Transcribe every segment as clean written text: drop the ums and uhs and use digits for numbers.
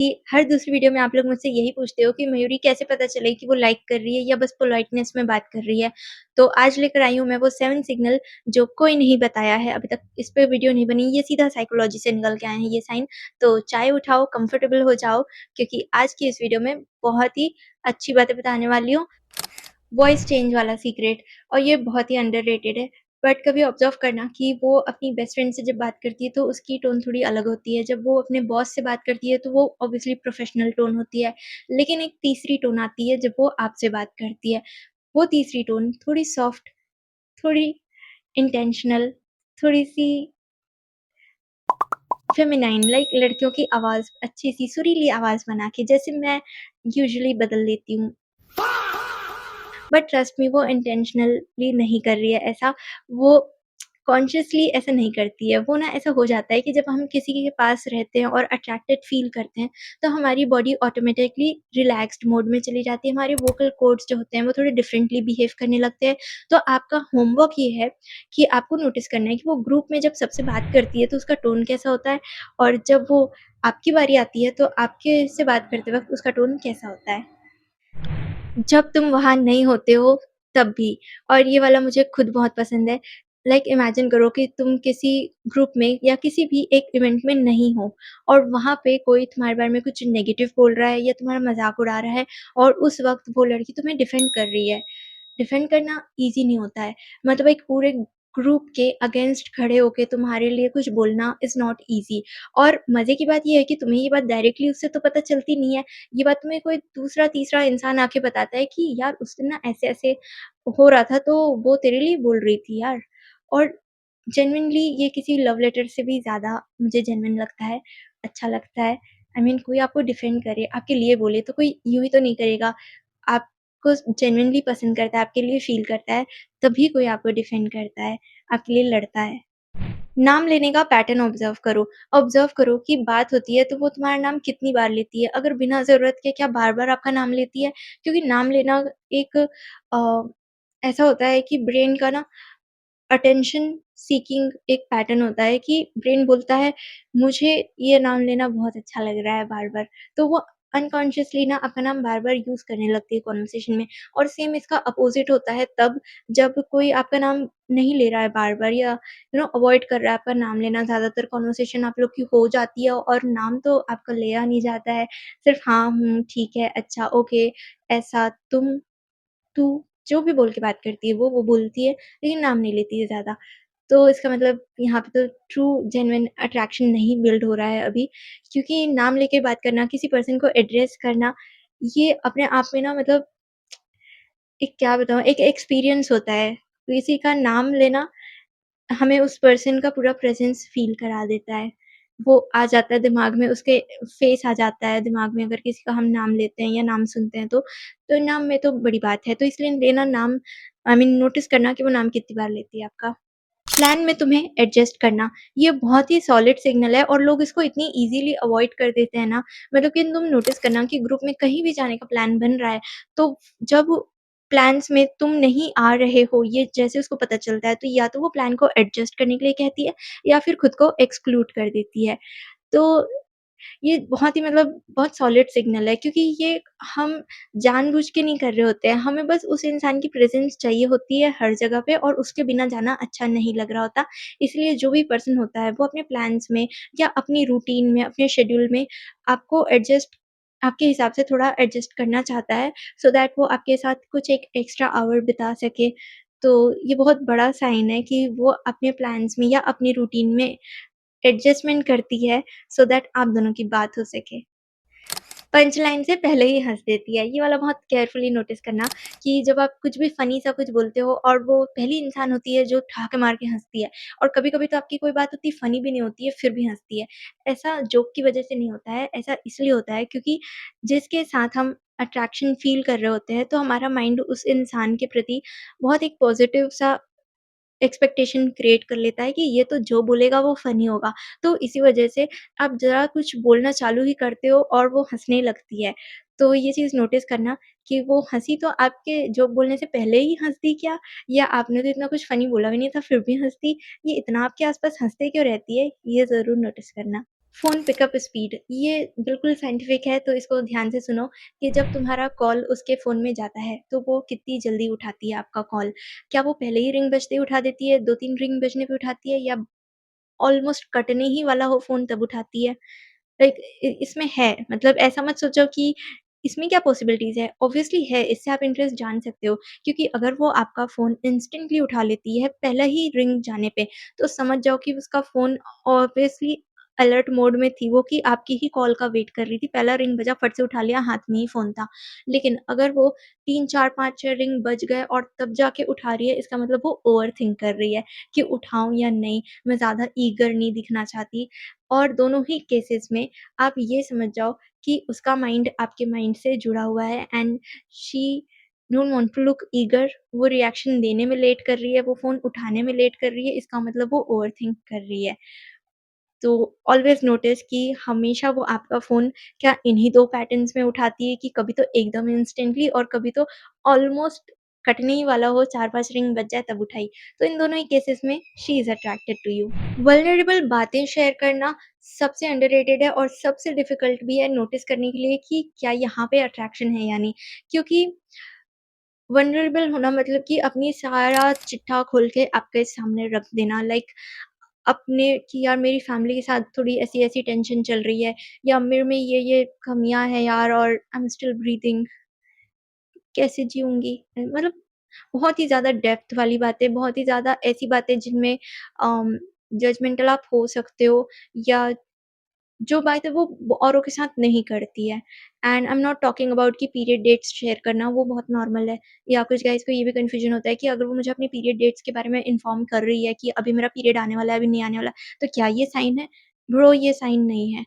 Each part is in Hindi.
कि हर दूसरी वीडियो में आप लोग मुझसे यही पूछते हो कि मयूरी कैसे पता चले कि वो लाइक कर रही है या बस पोलाइटनेस में बात कर रही है। तो आज लेकर आई हूँ मैं वो 7 सिग्नल जो कोई नहीं बताया है अभी तक, इस पे वीडियो नहीं बनी, ये सीधा साइकोलॉजी से निकल के आए हैं ये साइन। तो चाय उठाओ, कंफर्टेबल हो जाओ, क्योंकि आज की इस वीडियो में बहुत ही अच्छी बातें बताने वाली हूँ। वॉइस चेंज वाला सीक्रेट, और ये बहुत ही अंडररेटेड है। बट कभी ऑब्जर्व करना कि वो अपनी बेस्ट फ्रेंड से जब बात करती है तो उसकी टोन थोड़ी अलग होती है। जब वो अपने बॉस से बात करती है तो वो ऑब्वियसली प्रोफेशनल टोन होती है। लेकिन एक तीसरी टोन आती है जब वो आपसे बात करती है। वो तीसरी टोन थोड़ी सॉफ्ट, थोड़ी इंटेंशनल, थोड़ी-सी फेमिनाइन, लाइक लड़कियों की आवाज़ अच्छी-सी सुरीली आवाज़ बना के, जैसे मैं यूजुअली बदल देती हूँ। बट ट्रस्ट मी, वो इंटेंशनली नहीं कर रही है ऐसा, वो कॉन्शियसली ऐसा नहीं करती है। वो ना ऐसा हो जाता है कि जब हम किसी के पास रहते हैं और अट्रैक्टेड फ़ील करते हैं, तो हमारी बॉडी ऑटोमैटिकली रिलैक्स्ड मोड में चली जाती है। हमारे वोकल कॉर्ड्स जो होते हैं वो थोड़े डिफरेंटली बिहेव करने लगते हैं। तो आपका होमवर्क ये है कि आपको नोटिस करना है कि वो ग्रुप में जब सबसे बात करती है तो उसका टोन कैसा होता है, और जब वो आपकी बारी आती है तो आपके से बात करते वक़्त उसका टोन कैसा होता है। जब तुम वहाँ नहीं होते हो तब भी। और ये वाला मुझे खुद बहुत पसंद है। लाइक इमेजिन करो कि तुम किसी ग्रुप में या किसी भी एक इवेंट में नहीं हो, और वहाँ पे कोई तुम्हारे बारे में कुछ नेगेटिव बोल रहा है या तुम्हारा मज़ाक उड़ा रहा है, और उस वक़्त वो लड़की तुम्हें डिफेंड कर रही है। डिफेंड करना ईज़ी नहीं होता है। मतलब एक पूरे ग्रुप के अगेंस्ट खड़े होके तुम्हारे लिए कुछ बोलना इज़ नॉट ईज़ी। और मज़े की बात ये है कि तुम्हें ये बात डायरेक्टली उससे तो पता चलती नहीं है। ये बात तुम्हें कोई दूसरा तीसरा इंसान आके बताता है कि यार उस दिन ना ऐसे-ऐसे हो रहा था, तो वो तेरे लिए बोल रही थी यार। और जेन्युइनली ये किसी लव लेटर से भी ज़्यादा मुझे जेन्युइन लगता है, अच्छा लगता है। आई मीन कोई आपको डिफेंड करे, आपके लिए बोले, तो कोई यूँ ही तो नहीं करेगा। आपको जेन्युइनली पसंद करता है, आपके लिए फ़ील करता है, तभी कोई आपको डिफेंड करता है, आपके लिए लड़ता है। नाम लेने का पैटर्न ऑब्ज़र्व करो। ऑब्ज़र्व करो कि बात होती है तो वो तुम्हारा नाम कितनी बार लेती है। अगर बिना ज़रूरत के क्या बार-बार आपका नाम लेती है? क्योंकि नाम लेना एक ऐसा होता है कि ब्रेन का ना अटेंशन सीकिंग एक पैटर्न होता है कि ब्रेन बोलता है, मुझे ये नाम लेना बहुत अच्छा लग रहा है बार-बार। तो वो अनकॉन्शियसली ना आपका नाम बार-बार यूज़ करने लगती है कन्वर्सेशन में। और सेम इसका अपोज़िट होता है तब, जब कोई आपका नाम नहीं ले रहा है बार-बार, या अवॉइड कर रहा है आपका नाम लेना। ज़्यादातर कन्वर्सेशन आप लोग की हो जाती है और नाम तो आपका लिया नहीं जाता है। सिर्फ़ हाँ, ठीक है, अच्छा, ओके, ऐसा, तुम, तू, जो भी बोल के बात करती है वो बोलती है, लेकिन नाम नहीं लेती है ज़्यादा। तो इसका मतलब यहाँ पे तो ट्रू जेन्युइन अट्रैक्शन नहीं बिल्ड हो रहा है अभी, क्योंकि नाम लेके बात करना, किसी पर्सन को एड्रेस करना, ये अपने आप में ना मतलब एक क्या बताऊँ, एक एक्सपीरियंस होता है। किसी का नाम लेना हमें उस पर्सन का पूरा प्रेज़ेंस फ़ील करा देता है। वो आ जाता है दिमाग में, उसके फ़ेस आ जाता है दिमाग में अगर किसी का हम नाम लेते हैं या नाम सुनते हैं तो। तो नाम में तो बड़ी बात है, तो इसलिए लेना नाम, आई मीन नोटिस करना कि वो नाम कितनी बार लेती है आपका। प्लान में तुम्हें एडजस्ट करना, ये बहुत ही सॉलिड सिग्नल है और लोग इसको इतनी ईज़िली अवॉइड कर देते हैं ना। मतलब कि तुम नोटिस करना कि ग्रुप में कहीं भी जाने का प्लान बन रहा है, तो जब प्लान्स में तुम नहीं आ रहे हो, ये जैसे उसको पता चलता है, तो या तो वो प्लान को एडजस्ट करने के लिए कहती है या फिर खुद को एक्सक्लूड कर देती है। तो ये बहुत ही मतलब बहुत सॉलिड सिग्नल है, क्योंकि ये हम जानबूझ के नहीं कर रहे होते हैं, हमें बस उस इंसान की प्रेज़ेंस चाहिए होती है हर जगह पे, और उसके बिना जाना अच्छा नहीं लग रहा होता। इसलिए जो भी पर्सन होता है वो अपने प्लान्स में या अपनी रूटीन में, अपने शेड्यूल में आपको एडजस्ट, आपके हिसाब से थोड़ा एडजस्ट करना चाहता है, सो दैट वो आपके साथ कुछ एक एक्स्ट्रा आवर बिता सके। तो ये बहुत बड़ा साइन है कि वो अपने प्लान्स में या अपनी रूटीन में एडजस्टमेंट करती है, सो दैट आप दोनों की बात हो सके। पंच लाइन से पहले ही हँस देती है। ये वाला बहुत केयरफुली नोटिस करना कि जब आप कुछ भी फ़नी सा कुछ बोलते हो और वो पहली इंसान होती है जो ठहाके मार के हँसती है, और कभी-कभी तो आपकी कोई बात उतनी फ़नी भी नहीं होती है, फिर भी हँसती है। ऐसा जोक की वज़ह से नहीं होता है, ऐसा इसलिए होता है क्योंकि जिसके साथ हम अट्रैक्शन फ़ील कर रहे होते हैं, तो हमारा माइंड उस इंसान के प्रति बहुत एक पॉज़िटिव सा एक्सपेक्टेशन क्रिएट कर लेता है कि ये तो जो बोलेगा वो फ़नी होगा। तो इसी वजह से आप ज़रा कुछ बोलना चालू ही करते हो और वो हँसने लगती है। तो ये चीज़ नोटिस करना कि वो हँसी तो आपके जोक बोलने से पहले ही हँस दी क्या? या आपने तो इतना कुछ फ़नी बोला भी नहीं था फिर भी हँस दी? ये इतना आपके आस-पास हँसते क्यों रहती है? ये ज़रूर नोटिस करना। फ़ोन पिकअप स्पीड ये बिल्कुल साइंटिफ़िक है, तो इसको ध्यान से सुनो कि जब तुम्हारा कॉल उसके फ़ोन में जाता है, तो वो कितनी जल्दी उठाती है आपका कॉल। क्या वो पहले ही रिंग बजते ही उठा देती है, 2-3 रिंग बजने पे उठाती है, या ऑलमोस्ट कटने ही वाला हो फ़ोन तब उठाती है? लाइक इसमें है, मतलब ऐसा मत सोचो कि इसमें क्या पॉसिबिलिटीज़ है, ऑब्वियसली है, इससे आप इंटरेस्ट जान सकते हो, क्योंकि अगर वो आपका फ़ोन इंस्टेंटली उठा लेती है पहला ही रिंग जाने पे, तो समझ जाओ कि उसका फ़ोन ऑब्वियसली अलर्ट मोड में थी वो, कि आपकी ही कॉल का वेट कर रही थी, पहला रिंग बजा, फट से उठा लिया, हाथ में ही फ़ोन था। लेकिन अगर वो 3, 4, 5, 6 रिंग बज गए और तब जाके उठा रही है, इसका मतलब वो ओवरथिंक कर रही है कि उठाऊँ या नहीं, मैं ज़्यादा ईगर नहीं दिखना चाहती। और दोनों ही केसेस में आप ये समझ जाओ कि उसका माइंड आपके माइंड से जुड़ा हुआ है, and she don't want to look eager, वो रिएक्शन देने में लेट कर रही है, वो फ़ोन उठाने में लेट कर रही है, इसका मतलब वो ओवरथिंक कर रही है। तो ऑलवेज़ नोटिस कि हमेशा वो आपका फ़ोन क्या इन्हीं 2 पैटर्न्स में उठाती है, कि कभी तो एकदम इंस्टेंटली और कभी तो ऑलमोस्ट कटने ही वाला हो, 4-5 रिंग बज जाए तब उठाई। तो इन दोनों ही केसेस में she is attracted to you. Vulnerable बातें शेयर करना सबसे अंडररेटेड है और सबसे डिफ़िकल्ट भी है नोटिस करने के लिए कि क्या यहाँ पे अट्रैक्शन है या नहीं। क्योंकि वल्नरेबल होना मतलब कि अपनी सारा चिट्ठा खोल के आपके सामने रख देना, लाइक अपने कि यार मेरी फैमिली के साथ थोड़ी ऐसी-ऐसी टेंशन चल रही है, या मेरे में ये कमियाँ हैं यार, और आई एम स्टिल ब्रीथिंग, कैसे जीऊँगी? मतलब बहुत ही ज़्यादा डेप्थ वाली बातें, बहुत ही ज़्यादा ऐसी बातें जिनमें जजमेंटल आप हो सकते हो, या जो बात है वो औरों के साथ नहीं करती है। And I am not talking about कि पीरियड डेट्स शेयर करना, वो बहुत नॉर्मल है। या कुछ गाइज़ को ये भी कन्फ्यूजन होता है कि अगर वो मुझे अपनी पीरियड डेट्स के बारे में इन्फॉर्म कर रही है कि अभी मेरा पीरियड आने वाला है, अभी नहीं आने वाला, तो क्या ये साइन है? ब्रो, ये साइन नहीं है।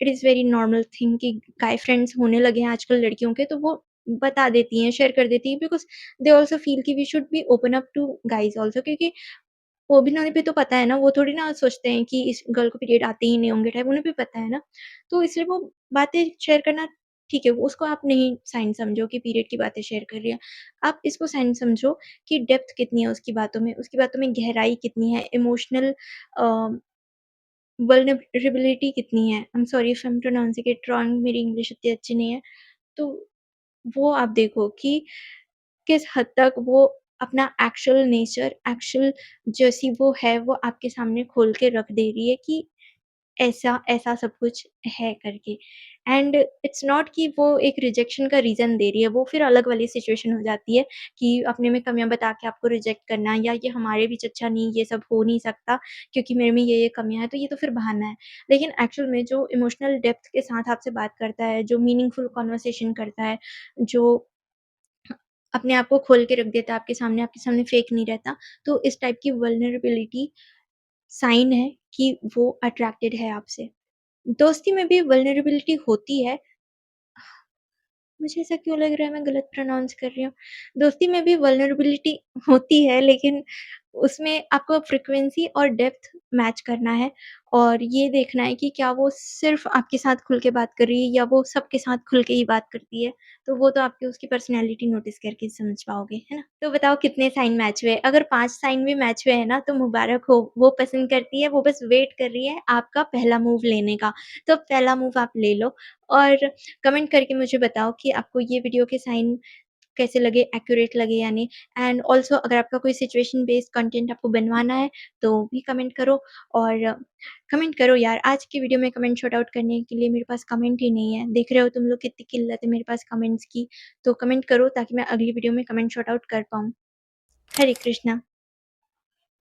It is very normal thing कि गाय फ्रेंड्स होने लगे हैं आजकल लड़कियों के, तो वो बता देती हैं, शेयर कर देती हैं, बिकॉज़ दे आल्सो फील कि we should be open up to guys also, क्योंकि वो भी ना, उन्हें भी तो पता है ना, वो थोड़ी ना सोचते हैं कि इस गर्ल को पीरियड आते ही नहीं होंगे टाइप, उन्हें भी पता है ना। तो इसलिए वो बातें शेयर करना ठीक है, वो उसको आप नहीं साइन समझो कि पीरियड की बातें शेयर कर रही है। आप इसको साइन समझो कि डेप्थ कितनी है उसकी बातों में गहराई कितनी है, इमोशनल अ, वल्नरेबिलिटी कितनी है। I am sorry if I am pronouncing it wrong, मेरी इंग्लिश इतनी अच्छी नहीं है। तो वो आप देखो कि किस हद तक वो अपना एक्चुअल नेचर, एक्चुअल जैसी वो है, वो आपके सामने खोल के रख दे रही है कि ऐसा, ऐसा सब कुछ है करके। एंड इट्स नॉट कि वो एक रिजेक्शन का रीज़न दे रही है, वो फिर अलग वाली सिचुएशन हो जाती है कि अपने में कमियाँ बता के आपको रिजेक्ट करना, या ये हमारे बीच अच्छा नहीं, ये सब हो नहीं सकता क्योंकि मेरे में ये कमियाँ हैं, तो ये तो फिर बहाना है। लेकिन एक्चुअल में जो इमोशनल डेप्थ के साथ आपसे बात करता है, जो मीनिंगफुल कन्वर्सेशन करता है, जो अपने आप को खोल के रख देता है आपके सामने फेक नहीं रहता, तो इस टाइप की वल्नरेबिलिटी साइन है कि वो अट्रैक्टेड है आपसे। दोस्ती में भी वल्नरेबिलिटी होती है। मुझे ऐसा क्यों लग रहा है मैं गलत प्रोनाउंस कर रही हूँ। दोस्ती में भी वल्नरेबिलिटी होती है, लेकिन उसमें आपको फ्रीक्वेंसी और डेप्थ मैच करना है, और ये देखना है कि क्या वो सिर्फ़ आपके साथ खुल के बात कर रही है, या वो सबके साथ खुल के ही बात करती है। तो वो तो आपकी उसकी पर्सनैलिटी नोटिस करके समझ पाओगे, है ना? तो बताओ कितने साइन मैच हुए? अगर 5 साइन भी मैच हुए हैं ना, तो मुबारक हो, वो पसंद करती है, वो बस वेट कर रही है आपका पहला मूव लेने का। तो पहला मूव आप ले लो, और कमेंट करके मुझे बताओ कि आपको ये वीडियो के साइन कैसे लगे, एक्यूरेट लगे या नहीं। एंड ऑल्सो अगर आपका कोई सिचुएशन बेस्ड कंटेंट आपको बनवाना है, तो भी कमेंट करो, और कमेंट करो यार। आज की वीडियो में कमेंट शॉर्ट आउट करने के लिए मेरे पास कमेंट ही नहीं है। देख रहे हो तुम लोग कितनी किल्लत है मेरे पास कमेंट्स की। तो कमेंट करो ताकि मैं अगली वीडियो में कमेंट शॉर्ट आउट कर पाऊँ। हरे कृष्णा।